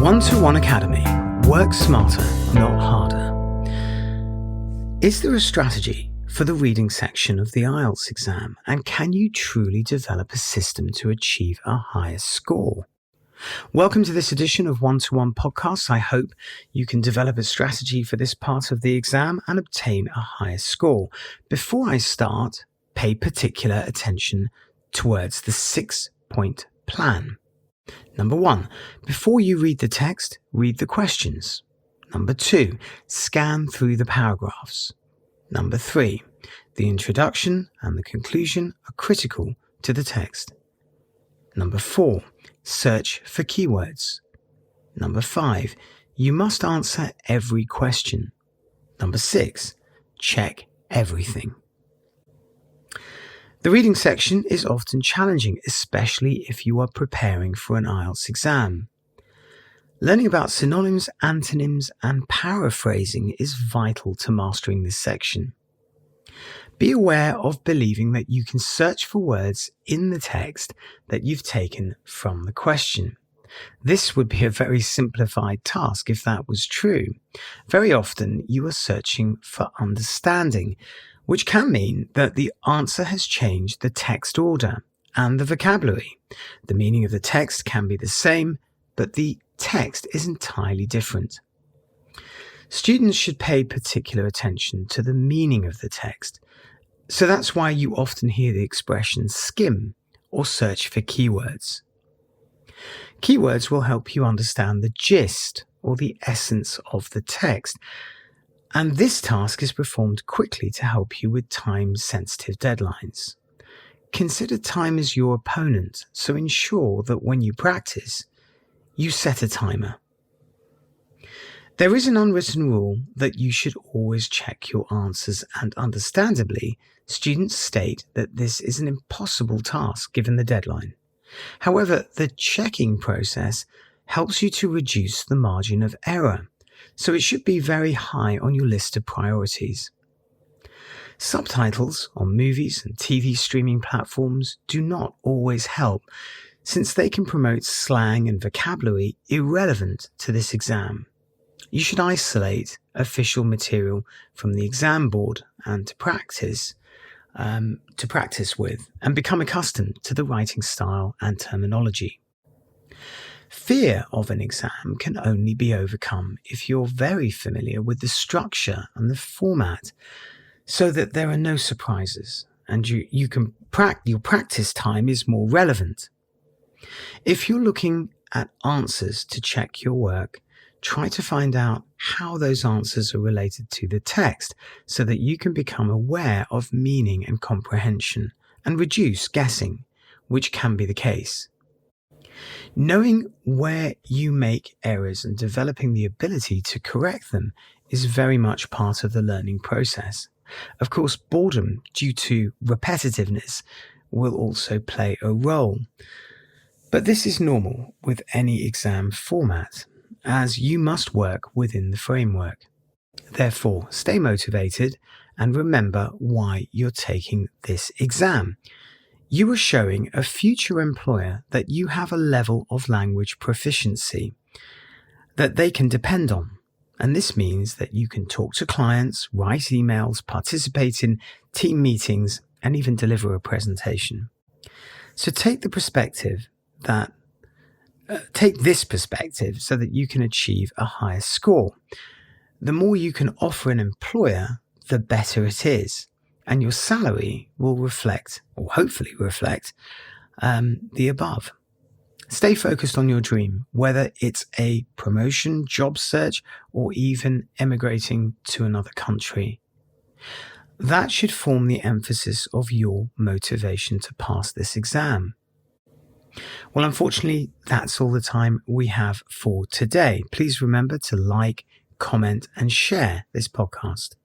One-to-One Academy. Work smarter, not harder. Is there a strategy for the reading section of the IELTS exam, and can you truly develop a system to achieve a higher score? Welcome to this edition of One-to-One Podcasts. I hope you can develop a strategy for this part of the exam and obtain a higher score. Before I start, pay particular attention towards the 6-point plan. Number 1, before you read the text, read the questions. Number 2, scan through the paragraphs. Number 3, the introduction and the conclusion are critical to the text. Number 4, search for keywords. Number 5, you must answer every question. Number 6, check everything. The reading section is often challenging, especially if you are preparing for an IELTS exam. Learning about synonyms, antonyms, and paraphrasing is vital to mastering this section. Be aware of believing that you can search for words in the text that you've taken from the question. This would be a very simplified task if that was true. Very often you are searching for understanding, which can mean that the answer has changed the text order and the vocabulary. The meaning of the text can be the same, but the text is entirely different. Students should pay particular attention to the meaning of the text. So that's why you often hear the expression skim or search for keywords. Keywords will help you understand the gist or the essence of the text. And this task is performed quickly to help you with time-sensitive deadlines. Consider time as your opponent, so ensure that when you practice, you set a timer. There is an unwritten rule that you should always check your answers, and understandably, students state that this is an impossible task given the deadline. However, the checking process helps you to reduce the margin of error, so it should be very high on your list of priorities. Subtitles on movies and TV streaming platforms do not always help, since they can promote slang and vocabulary irrelevant to this exam. You should isolate official material from the exam board and to practice with and become accustomed to the writing style and terminology. Fear of an exam can only be overcome if you're very familiar with the structure and the format, so that there are no surprises and your practice time is more relevant. If you're looking at answers to check your work, try to find out how those answers are related to the text so that you can become aware of meaning and comprehension and reduce guessing, which can be the case. Knowing where you make errors and developing the ability to correct them is very much part of the learning process. Of course, boredom due to repetitiveness will also play a role. But this is normal with any exam format, as you must work within the framework. Therefore, stay motivated and remember why you're taking this exam. You are showing a future employer that you have a level of language proficiency that they can depend on. And this means that you can talk to clients, write emails, participate in team meetings, and even deliver a presentation. So take this perspective so that you can achieve a higher score. The more you can offer an employer, the better it is. And your salary will reflect, or hopefully reflect, the above. Stay focused on your dream, whether it's a promotion, job search, or even emigrating to another country. That should form the emphasis of your motivation to pass this exam. Well, unfortunately, that's all the time we have for today. Please remember to like, comment, and share this podcast.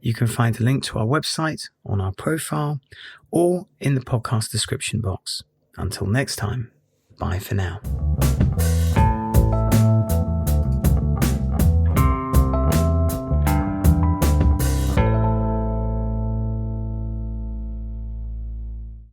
You can find a link to our website on our profile or in the podcast description box. Until next time, bye for now.